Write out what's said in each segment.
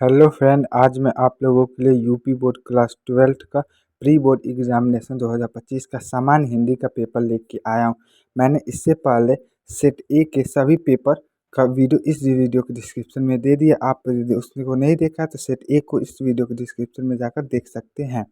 Hello friend, आज मैं आप लोगों के लिए यूपी बोर्ड क्लास 12th का प्री बोर्ड एग्जामिनेशन 2025 का सामान्य हिंदी का पेपर लेके आया हूँ। मैंने इससे पहले सेट ए के सभी पेपर का वीडियो इस वीडियो के डिस्क्रिप्शन में दे दिया। आप यदि उसको नहीं देखा तो सेट ए को इस वीडियो के डिस्क्रिप्शन में जाकर देख सकते हैं।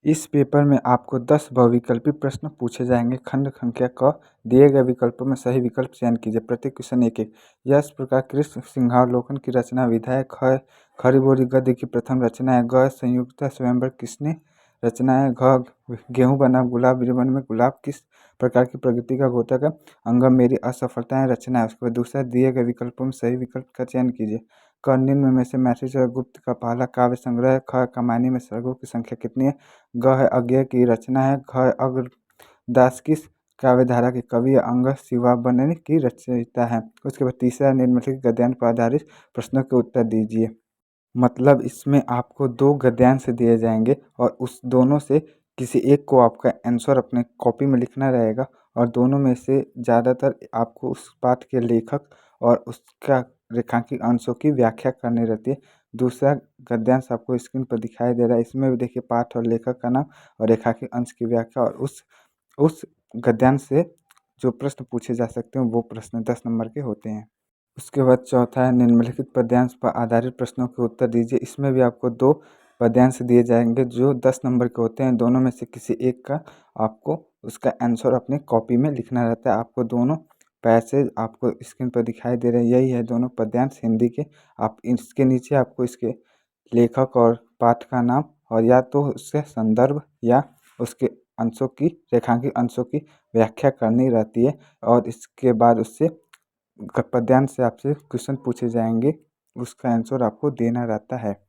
इस पेपर में आपको 10 बहुविकल्पी प्रश्न पूछे जाएंगे। खंड संख्या क दिए गए विकल्पों में सही विकल्प चयन कीजिए। प्रत्येक क्वेश्चन एक एक। यह इस प्रकार कृष्ण सिंहावलोकन की रचना विधा है। ख खरी बोरी गद्य की प्रथम रचना है। ग संयुक्त स्वयंवर किसने रचना है। घ गेहूं बना गुलाब रिबन में गुलाब किस प्रकार की प्रकृति का घोतक है। अंगम मेरी असफलताएं रचना है। उसके बाद दूसरा दिए गए विकल्पों में सही विकल्प का चयन कीजिए। क निम्न में से मैथिली गुप्त का पहला काव्य संग्रह है। ख कमानी में सर्गों की संख्या कितनी है। ग है अज्ञेय की रचना है। घ अग्रदास किस काव्यधारा के कवि अंग शिवाबनन की रचयिता है। उसके बाद तीसरा निम्नलिखित गद्यांश पर आधारित प्रश्नों के उत्तर दीजिए। मतलब इसमें आपको 2 गद्यांश दिए जाएंगे और उस दोनों से किसी एक को आपका आंसर अपने कॉपी में लिखना रहेगा और दोनों में से ज़्यादातर आपको उस पाठ के लेखक और उसका रेखांकित अंशों की व्याख्या करनी रहती है। दूसरा गद्यांश आपको स्क्रीन पर दिखाई दे रहा है। इसमें भी देखिए पाठ और लेखक का नाम और रेखांकित अंश की व्याख्या और उस गद्यांश से जो प्रश्न पूछे जा सकते हैं वो प्रश्न 10 नंबर के होते हैं। उसके बाद चौथा है निम्नलिखित पद्यांश पर आधारित प्रश्नों के उत्तर दीजिए। इसमें भी आपको 2 पद्यांश दिए जाएंगे जो 10 नंबर के होते हैं। दोनों में से किसी एक का आपको उसका आंसर अपनी कॉपी में लिखना रहता है। आपको दोनों पैसेज आपको स्क्रीन पर दिखाई दे रहे हैं, यही है दोनों पद्यांश हिंदी के। आप इसके नीचे आपको इसके लेखक और पाठ का नाम और या तो उसके संदर्भ या उसके अंशों की रेखांकित अंशों की व्याख्या करनी रहती है और इसके बाद उससे पद्यांश से आपसे क्वेश्चन पूछे जाएंगे, उसका आंसर आपको देना रहता है।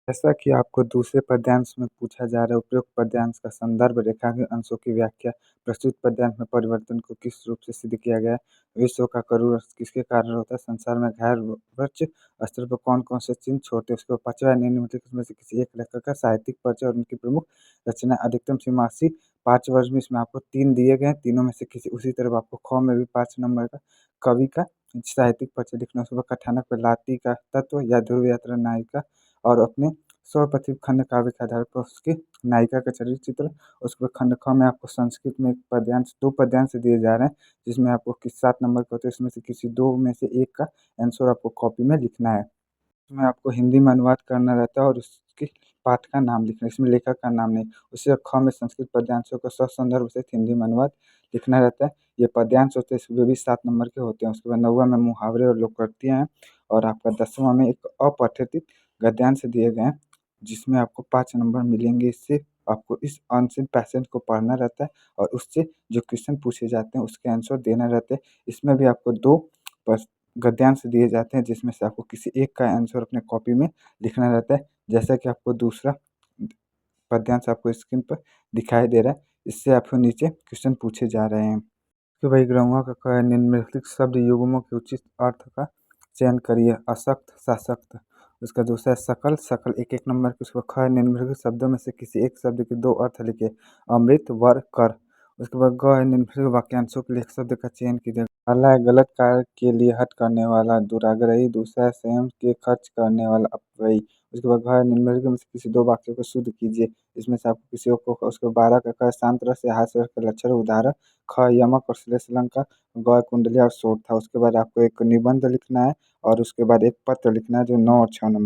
जैसा कि आपको दूसरे पद्यांश में पूछा जा रहा है, उपयुक्त पद्यांश का संदर्भ रेखांकित अंशों की व्याख्या। प्रस्तुत पद्यांश में परिवर्तन को किस रूप से सिद्ध किया गया है। विश्व का करुण किसके कारण होता है। संसार में घायल वृक्ष अस्त्र पर कौन कौन से चिन्ह छोड़ते हैं। उसके बाद पांचवा निम्नलिखित में से किसी एक लेखक का साहित्यिक परिचय और उनकी प्रमुख रचना। अधिकतम सीमा 80। 5 वर्ष में इसमें आपको 3 दिए गए हैं। तीनों में से किसी उसी तरह आपको ख में भी 5 नंबर का कवि का साहित्यिक परिचय लिखना। उसके बाद कथानक पर लाती का तत्व या ध्रुव यात्रा नायिका और अपने सर्वप्रथम खंड काव्य के आधार पर उसकी नायिका का चरित्र चित्र। उसके बाद खंड ख में आपको संस्कृत में एक पद्यांश 2 पद्यांश दिए जा रहे हैं जिसमें आपको 7 नंबर का होता है। इसमें से किसी 2 में से एक का आंसर आपको कॉपी में लिखना है। इसमें आपको हिंदी में अनुवाद करना रहता है और उसके पाठ का नाम लिखना है, इसमें लेखक का नाम नहीं। उसी ख में संस्कृत पद्यांशों का ससंदर्भ सहित हिंदी में अनुवाद लिखना रहता है। ये पद्यांश होते हैं, इसमें भी 7 नंबर के होते हैं। उसके बाद 9वां में मुहावरे और लोकोक्तियाँ हैं और आपका 10वां में एक अपठित गद्यांश दिए गए हैं जिसमें आपको 5 नंबर मिलेंगे। इससे आपको इस अनसिन पैसेज को पढ़ना रहता है और उससे जो क्वेश्चन पूछे जाते हैं उसके आंसर देना रहते हैं। इसमें भी आपको 2 गद्यांश दिए जाते हैं जिसमें से आपको किसी एक का आंसर अपने कॉपी में लिखना रहता है। जैसा कि आपको दूसरा पद्यांश आपको स्क्रीन पर दिखाई दे रहा है, इससे आपको नीचे क्वेश्चन पूछे जा रहे हैं कि भाई ग्रहों का क निम्नलिखित शब्द युग्मों के उचित अर्थ का चयन करिए। अशक्त सशक्त। उसका दूसरा है सकल सकल 1-1 नंबर के। उसको ख निम्नलिखित शब्दों में से किसी एक शब्द के 2 अर्थ लिखिए। अमृत वर कर। उसके बाद ग है निम्नलिखित वाक्यांशों के लिए एक शब्द का चयन कीजिए। पहला है गलत कार्य के लिए हठ करने वाला दुराग्रही। दूसरा है स्वयं के खर्च करने वाला अपव्ययी। उसके बाद घ निम्नलिखित में से किसी 2 वाक्यों को शुद्ध कीजिए। इसमें से आपको किसी को उसके 12 का क शांत रस या हास्य रस का लक्षण उदाहरण। ख यमक और श्लेषलंका। ग कुंडली और शोध था। उसके बाद आपको एक निबंध लिखना है और उसके बाद एक पत्र लिखना है जो 9 और 6 नंबर